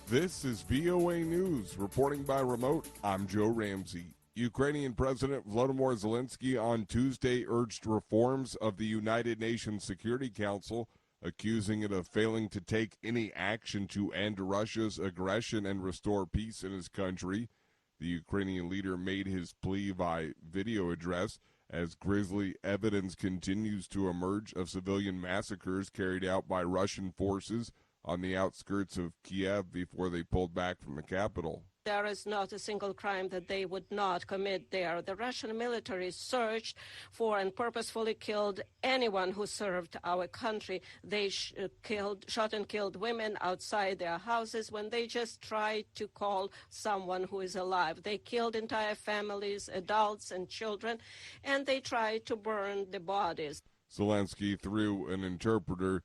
This is VOA News. Reporting by remote, I'm Joe Ramsey. Ukrainian President Volodymyr Zelensky on Tuesday urged reforms of the United Nations Security Council, accusing it of failing to take any action to end Russia's aggression and restore peace in his country. The Ukrainian leader made his plea by video address as grisly evidence continues to emerge of civilian massacres carried out by Russian forces on the outskirts of Kiev before they pulled back from the capital. There is not a single crime that they would not commit there. The Russian military searched for and purposefully killed anyone who served our country. They shot and killed women outside their houses when they just tried to call someone who is alive. They killed entire families, adults and children, and they tried to burn the bodies. Zelensky, through an interpreter,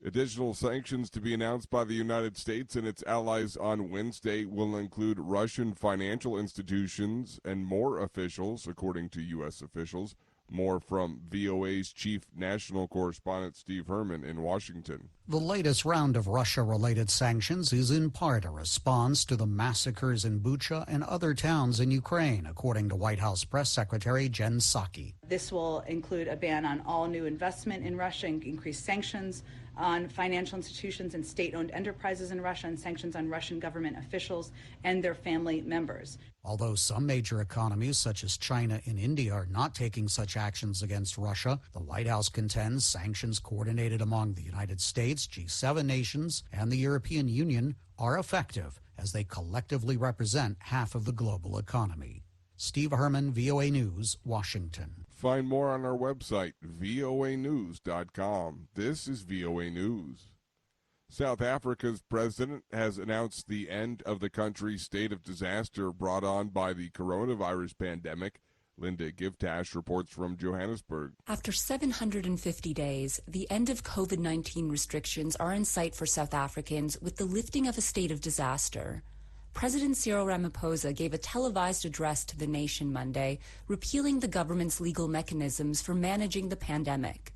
additional sanctions to be announced by the United States and its allies on Wednesday will include Russian financial institutions and more officials, according to U.S. officials. More from VOA's chief national correspondent Steve Herman in Washington. The latest round of Russia-related sanctions is in part a response to the massacres in Bucha and other towns in Ukraine, according to White House Press Secretary Jen Psaki. This will include a ban on all new investment in Russia, and increased sanctions on financial institutions and state-owned enterprises in Russia, and sanctions on Russian government officials and their family members. Although some major economies, such as China and India, are not taking such actions against Russia, the White House contends sanctions coordinated among the United States, G7 nations, and the European Union are effective as they collectively represent half of the global economy. Steve Herman, VOA News, Washington. Find more on our website, voanews.com. This is VOA News. South Africa's president has announced the end of the country's state of disaster brought on by the coronavirus pandemic. Linda Givtash reports from Johannesburg. After 750 days, the end of COVID-19 restrictions are in sight for South Africans with the lifting of a state of disaster. President Cyril Ramaphosa gave a televised address to the nation Monday, repealing the government's legal mechanisms for managing the pandemic.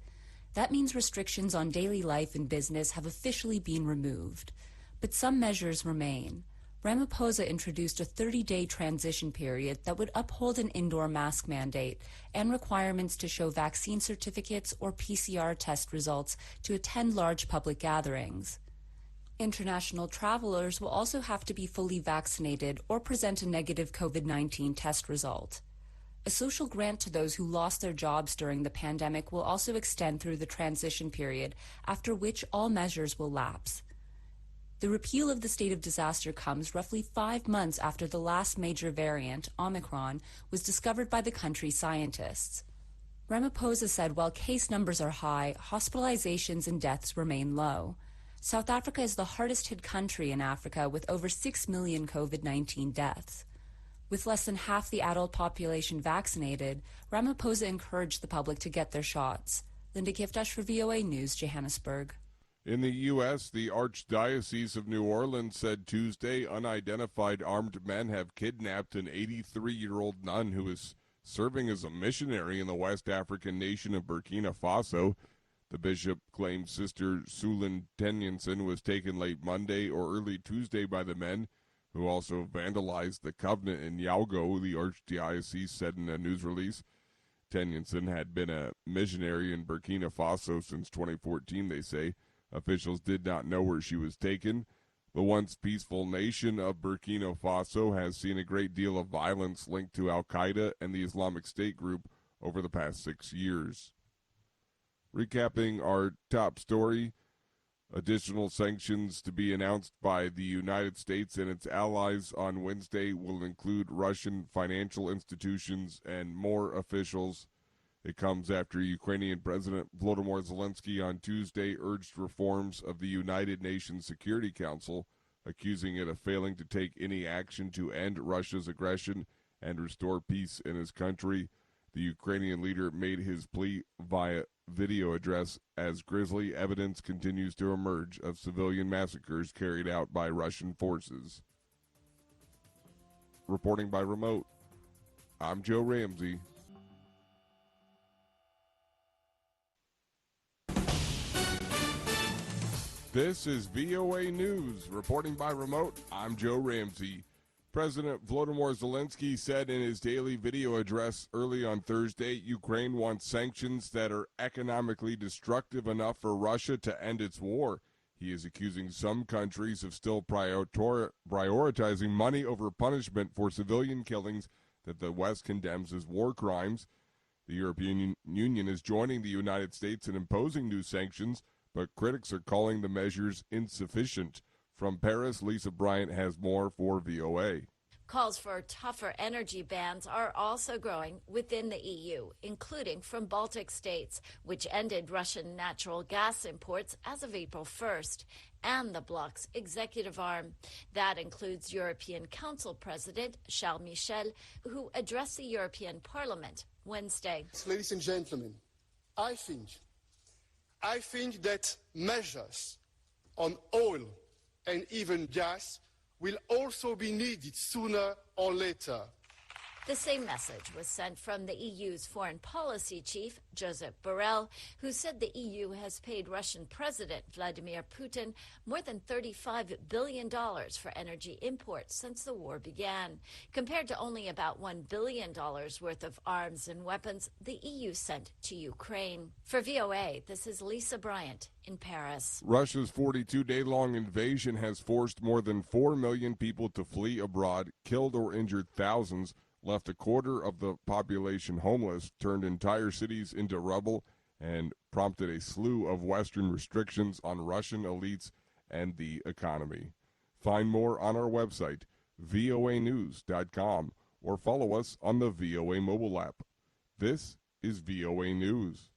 That means restrictions on daily life and business have officially been removed. But some measures remain. Ramaphosa introduced a 30-day transition period that would uphold an indoor mask mandate and requirements to show vaccine certificates or PCR test results to attend large public gatherings. International travelers will also have to be fully vaccinated or present a negative COVID-19 test result. A social grant to those who lost their jobs during the pandemic will also extend through the transition period, after which all measures will lapse. The repeal of the state of disaster comes roughly 5 months after the last major variant, Omicron, was discovered by the country's scientists. Ramaphosa said while case numbers are high, hospitalizations and deaths remain low. South Africa is the hardest hit country in Africa with over 6 million COVID-19 deaths. With less than half the adult population vaccinated, Ramaphosa encouraged the public to get their shots. Linda Givtash for VOA News, Johannesburg. In the U.S., the Archdiocese of New Orleans said Tuesday unidentified armed men have kidnapped an 83-year-old nun who is serving as a missionary in the West African nation of Burkina Faso. The bishop claims Sister Sulin Tenyenson was taken late Monday or early Tuesday by the men, who also vandalized the convent in Yaogo, the Archdiocese said in a news release. Tenyenson had been a missionary in Burkina Faso since 2014, they say. Officials did not know where she was taken. The once peaceful nation of Burkina Faso has seen a great deal of violence linked to Al-Qaeda and the Islamic State group over the past 6 years. Recapping our top story, additional sanctions to be announced by the United States and its allies on Wednesday will include Russian financial institutions and more officials. It comes after Ukrainian President Volodymyr Zelensky on Tuesday urged reforms of the United Nations Security Council, accusing it of failing to take any action to end Russia's aggression and restore peace in his country. The Ukrainian leader made his plea via video address as grisly evidence continues to emerge of civilian massacres carried out by Russian forces. Reporting by remote, I'm Joe Ramsey. This is VOA News. Reporting by remote, I'm Joe Ramsey. President Volodymyr Zelensky said in his daily video address early on Thursday, Ukraine wants sanctions that are economically destructive enough for Russia to end its war. He is accusing some countries of still prioritizing money over punishment for civilian killings that the West condemns as war crimes. The European Union is joining the United States in imposing new sanctions, but critics are calling the measures insufficient. From Paris, Lisa Bryant has more for VOA. Calls for tougher energy bans are also growing within the EU, including from Baltic states, which ended Russian natural gas imports as of April 1st, and the bloc's executive arm. That includes European Council President Charles Michel, who addressed the European Parliament Wednesday. Ladies and gentlemen, I think that measures on oil and even gas will also be needed sooner or later. The same message was sent from the EU's foreign policy chief, Josep Borrell, who said the EU has paid Russian President Vladimir Putin more than $35 billion for energy imports since the war began, compared to only about $1 billion worth of arms and weapons the EU sent to Ukraine. For VOA, this is Lisa Bryant in Paris. Russia's 42-day-long invasion has forced more than 4 million people to flee abroad, killed or injured thousands, left a quarter of the population homeless, turned entire cities into rubble, and prompted a slew of Western restrictions on Russian elites and the economy. Find more on our website, voanews.com, or follow us on the VOA mobile app. This is VOA News.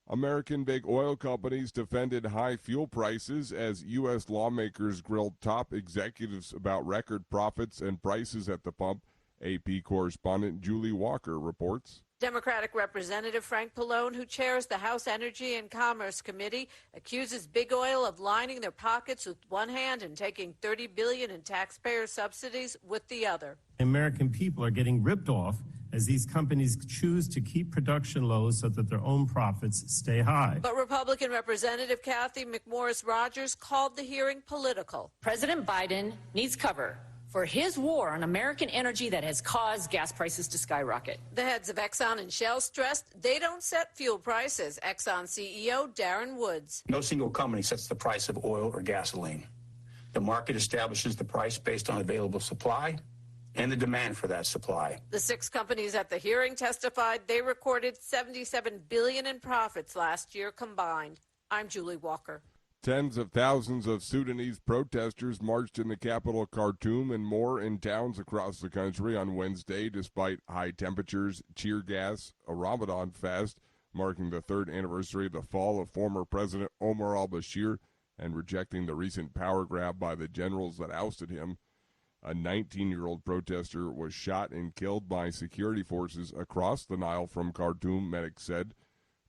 American big oil companies defended high fuel prices as U.S. lawmakers grilled top executives about record profits and prices at the pump. AP correspondent Julie Walker reports. Democratic Representative Frank Pallone, who chairs the House Energy and Commerce Committee, accuses big oil of lining their pockets with one hand and taking $30 billion in taxpayer subsidies with the other. American people are getting ripped off as these companies choose to keep production low so that their own profits stay high. But Republican Representative Kathy McMorris Rodgers called the hearing political. President Biden needs cover for his war on American energy that has caused gas prices to skyrocket. The heads of Exxon and Shell stressed they don't set fuel prices. Exxon CEO Darren Woods. No single company sets the price of oil or gasoline. The market establishes the price based on available supply and the demand for that supply. The 6 companies at the hearing testified they recorded $77 billion in profits last year combined. I'm Julie Walker. Tens of thousands of Sudanese protesters marched in the capital Khartoum and more in towns across the country on Wednesday despite high temperatures, tear gas, a Ramadan fast marking the 3rd anniversary of the fall of former President Omar al-Bashir and rejecting the recent power grab by the generals that ousted him. A 19-year-old protester was shot and killed by security forces across the Nile from Khartoum, medics said.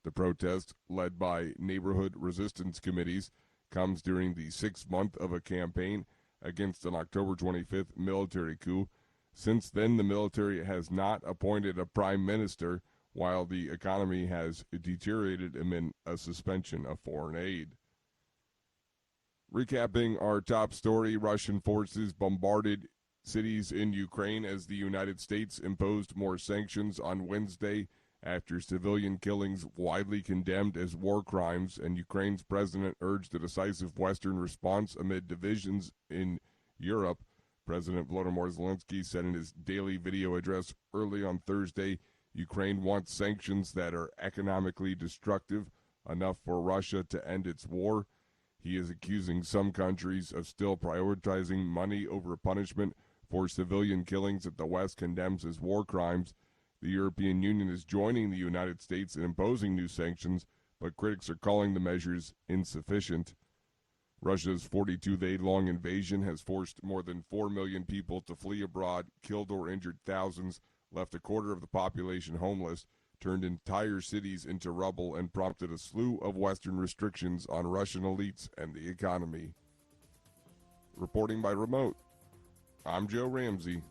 The protest, led by neighborhood resistance committees, comes during the 6th month of a campaign against an October 25th military coup. Since then, the military has not appointed a prime minister, while the economy has deteriorated amid a suspension of foreign aid. Recapping our top story, Russian forces bombarded cities in Ukraine as the United States imposed more sanctions on Wednesday after civilian killings widely condemned as war crimes, and Ukraine's president urged a decisive Western response amid divisions in Europe. President Volodymyr Zelensky said in his daily video address early on Thursday, Ukraine wants sanctions that are economically destructive enough for Russia to end its war. He is accusing some countries of still prioritizing money over punishment for civilian killings that the West condemns as war crimes. The European Union is joining the United States in imposing new sanctions, but critics are calling the measures insufficient. Russia's 42-day-long invasion has forced more than 4 million people to flee abroad, killed or injured thousands, left a quarter of the population homeless, turned entire cities into rubble, and prompted a slew of Western restrictions on Russian elites and the economy. Reporting by remote, I'm Joe Ramsey.